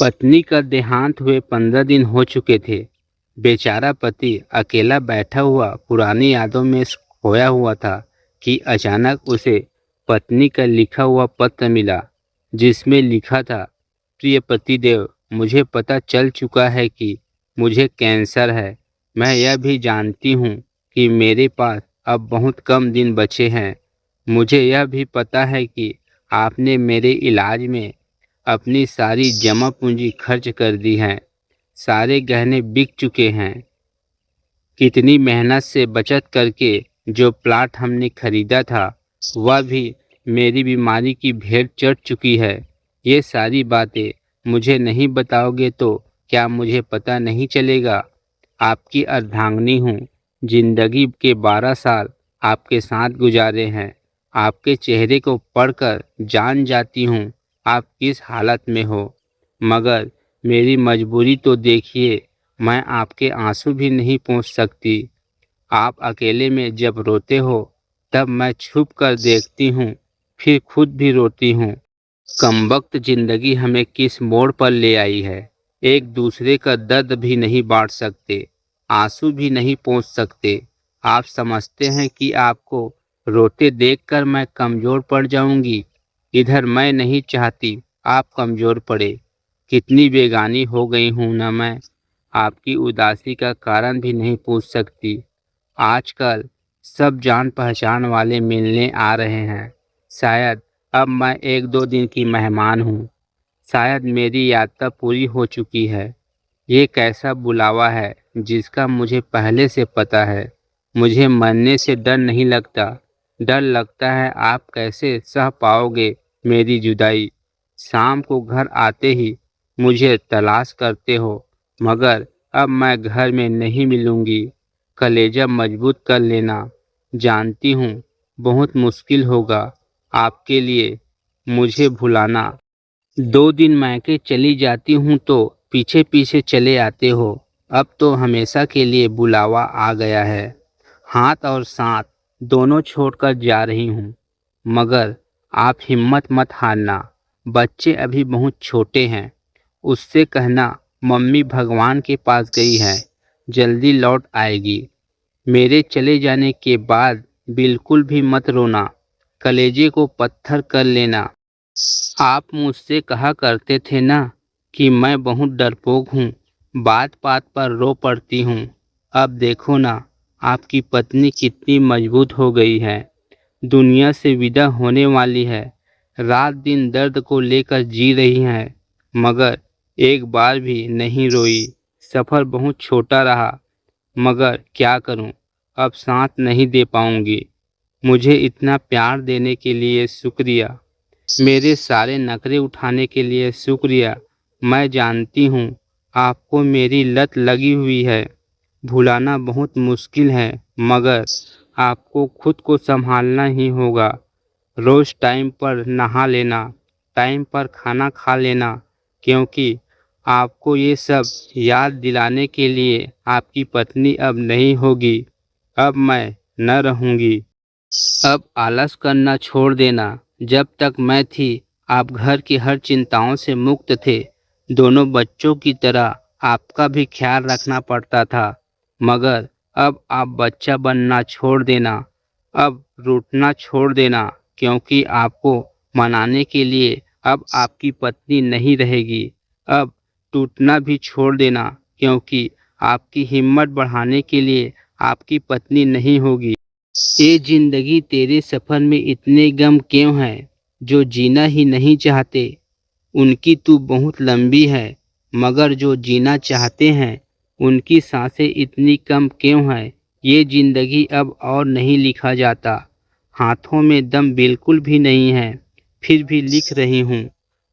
पत्नी का देहांत हुए 15 दिन हो चुके थे। बेचारा पति अकेला बैठा हुआ पुरानी यादों में खोया हुआ था कि अचानक उसे पत्नी का लिखा हुआ पत्र मिला, जिसमें लिखा था, प्रिय पतिदेव, मुझे पता चल चुका है कि मुझे कैंसर है। मैं यह भी जानती हूँ कि मेरे पास अब बहुत कम दिन बचे हैं। मुझे यह भी पता है कि आपने मेरे इलाज में अपनी सारी जमा पूंजी खर्च कर दी है। सारे गहने बिक चुके हैं। कितनी मेहनत से बचत करके जो प्लाट हमने खरीदा था वह भी मेरी बीमारी की भेंट चढ़ चुकी है। ये सारी बातें मुझे नहीं बताओगे तो क्या मुझे पता नहीं चलेगा? आपकी अर्धांगिनी हूँ। जिंदगी के 12 साल आपके साथ गुजारे हैं। आपके चेहरे को पढ़कर जान जाती हूँ आप किस हालत में हो। मगर मेरी मजबूरी तो देखिए, मैं आपके आंसू भी नहीं पोंछ सकती। आप अकेले में जब रोते हो तब मैं छुप कर देखती हूँ, फिर खुद भी रोती हूँ। कमबख्त जिंदगी हमें किस मोड़ पर ले आई है। एक दूसरे का दर्द भी नहीं बांट सकते, आंसू भी नहीं पोंछ सकते। आप समझते हैं कि आपको रोते देखकर मैं कमजोर पड़ जाऊंगी। इधर मैं नहीं चाहती आप कमजोर पड़े। कितनी बेगानी हो गई हूं ना मैं। आपकी उदासी का कारण भी नहीं पूछ सकती। आजकल सब जान पहचान वाले मिलने आ रहे हैं। शायद अब मैं 1-2 दिन की मेहमान हूँ। शायद मेरी यात्रा पूरी हो चुकी है। ये कैसा बुलावा है जिसका मुझे पहले से पता है। मुझे मरने से डर नहीं लगता। डर लगता है आप कैसे सह पाओगे मेरी जुदाई। शाम को घर आते ही मुझे तलाश करते हो, मगर अब मैं घर में नहीं मिलूंगी। कलेजा मजबूत कर लेना। जानती हूँ बहुत मुश्किल होगा आपके लिए मुझे भुलाना। 2 दिन मायके चली जाती हूँ तो पीछे पीछे चले आते हो। अब तो हमेशा के लिए बुलावा आ गया है। हाथ और साथ दोनों छोड़कर जा रही हूँ। मगर आप हिम्मत मत हारना। बच्चे अभी बहुत छोटे हैं। उससे कहना मम्मी भगवान के पास गई है, जल्दी लौट आएगी। मेरे चले जाने के बाद बिल्कुल भी मत रोना। कलेजे को पत्थर कर लेना। आप मुझसे कहा करते थे ना कि मैं बहुत डरपोक हूँ, बात बात पर रो पड़ती हूँ। अब देखो ना, आपकी पत्नी कितनी मजबूत हो गई है। दुनिया से विदा होने वाली है। रात दिन दर्द को लेकर जी रही है, मगर एक बार भी नहीं रोई। सफ़र बहुत छोटा रहा, मगर क्या करूं, अब साथ नहीं दे पाऊंगी। मुझे इतना प्यार देने के लिए शुक्रिया। मेरे सारे नखरे उठाने के लिए शुक्रिया। मैं जानती हूँ आपको मेरी लत लगी हुई है। भुलाना बहुत मुश्किल है, मगर आपको खुद को संभालना ही होगा। रोज़ टाइम पर नहा लेना, टाइम पर खाना खा लेना, क्योंकि आपको ये सब याद दिलाने के लिए आपकी पत्नी अब नहीं होगी। अब मैं न रहूँगी। अब आलस करना छोड़ देना। जब तक मैं थी आप घर की हर चिंताओं से मुक्त थे। दोनों बच्चों की तरह आपका भी ख्याल रखना पड़ता था, मगर अब आप बच्चा बनना छोड़ देना। अब रूठना छोड़ देना, क्योंकि आपको मनाने के लिए अब आपकी पत्नी नहीं रहेगी। अब टूटना भी छोड़ देना, क्योंकि आपकी हिम्मत बढ़ाने के लिए आपकी पत्नी नहीं होगी। ये जिंदगी तेरे सफर में इतने गम क्यों हैं जो जीना ही नहीं चाहते? उनकी तू बहुत लंबी है, मगर जो जीना चाहते हैं उनकी सांसें इतनी कम क्यों हैं? ये जिंदगी अब और नहीं लिखा जाता। हाथों में दम बिल्कुल भी नहीं है, फिर भी लिख रही हूँ।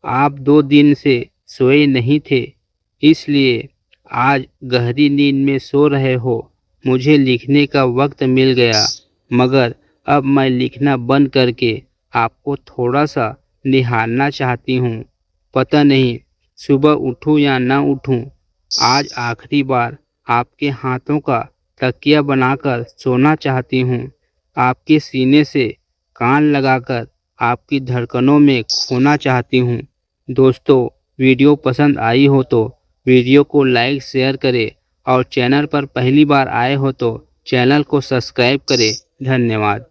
आप 2 दिन से सोए नहीं थे, इसलिए आज गहरी नींद में सो रहे हो। मुझे लिखने का वक्त मिल गया, मगर अब मैं लिखना बंद करके आपको थोड़ा सा निहारना चाहती हूँ। पता नहीं सुबह उठूँ या ना उठूँ। आज आखिरी बार आपके हाथों का तकिया बनाकर सोना चाहती हूँ। आपके सीने से कान लगाकर आपकी धड़कनों में खोना चाहती हूँ। दोस्तों, वीडियो पसंद आई हो तो वीडियो को लाइक शेयर करें और चैनल पर पहली बार आए हो तो चैनल को सब्सक्राइब करें। धन्यवाद।